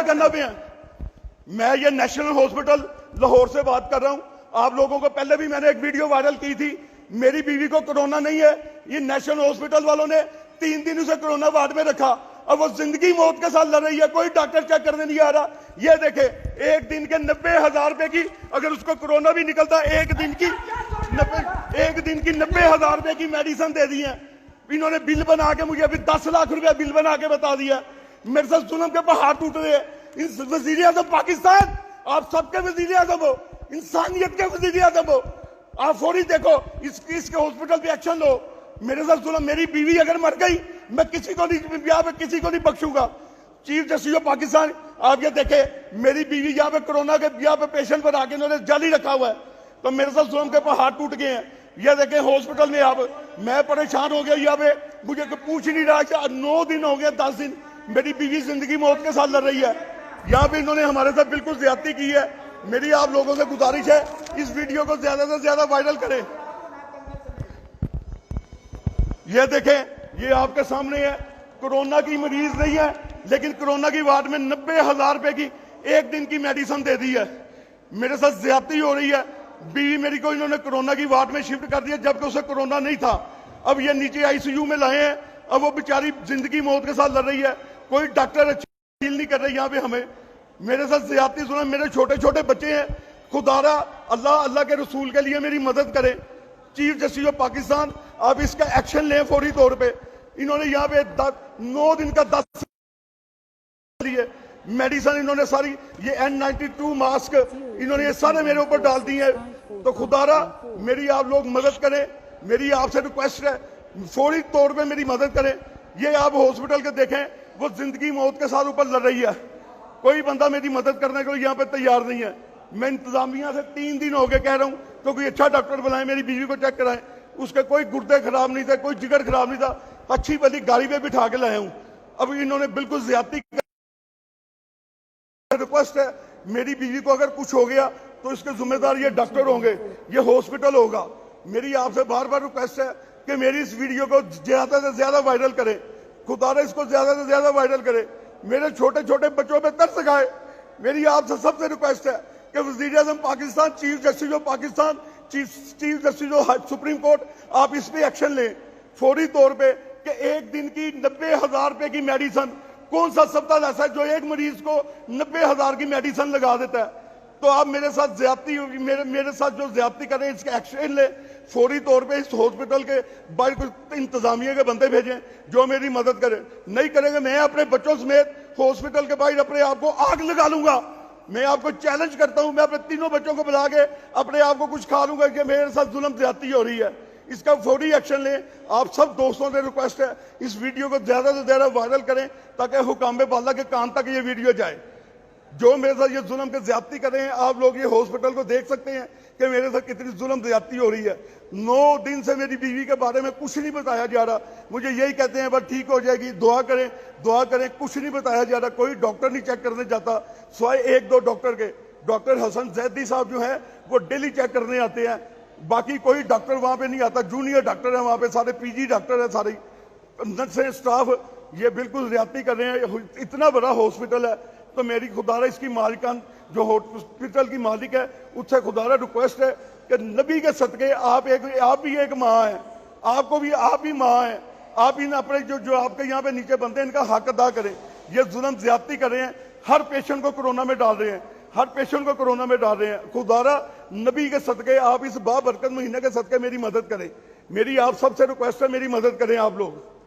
करना पे है। मैं ये नेशनल हॉस्पिटल लाहौर से बात कर रहा हूं। आप लोगों को पहले भी मैंने एक वीडियो वायरल की थी। मेरी बीवी को कोरोना नहीं है, ये नेशनल हॉस्पिटल वालों ने 3 दिन उसे कोरोना वार्ड में रखा। अब वो जिंदगी मौत के साथ लड़ रही है, कोई डॉक्टर चेक करने नहीं आ रहा। ये देखे, एक दिन के 90,000 रुपए की, अगर उसको कोरोना भी निकलता, एक दिन की 90,000 रुपए की मेडिसिन दे दी है। इन्होंने बिल बना के मुझे अभी 10 लाख रुपया बिल बना के बता दिया। मेरे साथ जुल्म के पहाड़ टूट रहे हैं। इस वजीर आजम पाकिस्तान, आप सबके वजीर आजम हो, इंसानियत के वजीर आजम हो, आप फौरी देखो, इसके हॉस्पिटल पे एक्शन लो। मेरे साथ जुल्म, मेरी बीवी अगर मर गई, मैं किसी को नहीं बख्शूंगा। चीफ जस्टिस ऑफ पाकिस्तान, आप ये देखे, मेरी बीवी यहाँ पे कोरोना के पेशेंट पर आके इन्होंने जाली रखा हुआ है, तो मेरे साथ जुल्म के पहाड़ टूट गए हैं। ये देखे हॉस्पिटल में, आप मैं परेशान हो गया। यहाँ पे मुझे पूछ ही नहीं रहा। 9 दिन हो गए, 10 दिन मेरी बीवी जिंदगी मौत के साथ लड़ रही है। यहाँ पे इन्होंने हमारे साथ बिल्कुल ज्यादती की है। मेरी आप लोगों से गुजारिश है, इस वीडियो को ज्यादा से ज्यादा वायरल करें। ये देखें, ये आपके सामने है, कोरोना की मरीज नहीं है, लेकिन कोरोना की वार्ड में 90,000 रुपए की एक दिन की मेडिसिन दे दी है। मेरे साथ ज्यादती हो रही है। बीवी मेरी को इन्होंने कोरोना की वार्ड में शिफ्ट कर दिया, जबकि उसे कोरोना नहीं था। अब ये नीचे आईसीयू में लाए हैं। अब वो बेचारी जिंदगी मौत के साथ लड़ रही है। कोई डॉक्टर फील नहीं कर रहे यहाँ पे हमें। मेरे साथ ज्यादती सुना। मेरे छोटे छोटे बच्चे हैं। खुदारा अल्लाह के रसूल के लिए मेरी मदद करें। चीफ जस्टिस ऑफ पाकिस्तान, आप इसका एक्शन लें फौरी तौर पे। इन्होंने यहाँ पे 9 दिन का 10 मेडिसिन, इन्होंने सारी ये N92 मास्क, इन्होंने ये सारे मेरे ऊपर डाल दिए हैं। तो खुदारा मेरी आप लोग मदद करें। मेरी आपसे रिक्वेस्ट है, फौरी तौर पे मेरी मदद करें। ये आप हॉस्पिटल के देखें, वो जिंदगी मौत के साथ ऊपर लड़ रही है। कोई बंदा मेरी मदद करने को यहाँ पे तैयार नहीं है। मैं इंतजामिया से 3 दिन हो गए कह रहा हूँ तो कोई अच्छा डॉक्टर बुलाएं, मेरी बीवी को चेक कराएं। उसके कोई गुर्दे खराब नहीं थे, कोई जिगर खराब नहीं था, अच्छी भली गाड़ी पे बिठा के लाया हूँ। अब इन्होंने बिल्कुल ज्यादती। रिक्वेस्ट है, मेरी बीवी को अगर कुछ हो गया तो इसके जिम्मेदार ये डॉक्टर होंगे, ये हॉस्पिटल होगा। मेरी आपसे बार बार रिक्वेस्ट है कि मेरी इस वीडियो को ज्यादा से ज्यादा वायरल करें। खुदारा इसको ज्यादा से ज्यादा वायरल करें। मेरे छोटे छोटे बच्चों पे तरस खाए। मेरी आपसे सबसे रिक्वेस्ट है कि वज़ीर आज़म Pakistan, chief justice of Pakistan, chief justice of supreme court, आप इस पे एक्शन लें फौरी तौर पे कि एक दिन की 90,000 रुपए की मेडिसिन, कौन सा अस्पताल ऐसा है जो एक मरीज को 90,000 की मेडिसिन लगा देता है। तो आप मेरे साथ ज्यादती होगी, मेरे साथ जो ज्यादती करें, इसका एक्शन ले फौरी तौर पे। इस हॉस्पिटल के बाहर कुछ इंतजामिया के बंदे भेजें जो मेरी मदद करें। नहीं करेंगे, मैं अपने बच्चों समेत हॉस्पिटल के बाहर अपने आप को आग लगा लूंगा। मैं आपको चैलेंज करता हूं, मैं अपने तीनों बच्चों को बुला के अपने आप को कुछ खा लूंगा कि मेरे साथ जुल्म ज्यादती हो रही है। इसका फौरी एक्शन लें। आप सब दोस्तों से रिक्वेस्ट है, इस वीडियो को ज्यादा से ज्यादा वायरल करें ताकि हुकाम बाला के कान तक ये वीडियो जाए। जो मेरे साथ ये जुल्म के ज्यादती कर रहे हैं, आप लोग ये हॉस्पिटल को देख सकते हैं कि मेरे साथ कितनी जुल्म ज्यादती हो रही है। 9 दिन से मेरी बीवी के बारे में कुछ नहीं बताया जा रहा। मुझे यही कहते हैं बस ठीक हो जाएगी, दुआ करें दुआ करें, कुछ नहीं बताया जा रहा। कोई डॉक्टर नहीं चेक करने जाता सिवाय 1-2 डॉक्टर के। डॉक्टर हसन जैदी साहब जो है वो डेली चेक करने आते हैं, बाकी कोई डॉक्टर वहां पे नहीं आता। जूनियर डॉक्टर है वहां पे, सारे पीजी डॉक्टर है, सारे नर्सें स्टाफ, ये बिल्कुल ज्यादती कर रहे हैं। इतना बड़ा हॉस्पिटल है, तो मेरी खुदारा इसकी मालिकान जो हॉस्पिटल की मालिक है उससे खुदारा रिक्वेस्ट है कि नबी के सदके आप भी एक माँ है, आप भी माँ है। आप इन अपने जो आपके यहाँ पे नीचे बनते हैं, इनका हक अदा करें। ये जुल्म ज्यादती कर रहे हैं, हर पेशेंट को कोरोना में डाल रहे हैं, हर पेशेंट को कोरोना में डाल रहे हैं। खुदारा नबी के सदके आप इस बाबरकत महीने के सदके मेरी मदद करें। मेरी आप सबसे रिक्वेस्ट है, मेरी मदद करें आप लोग।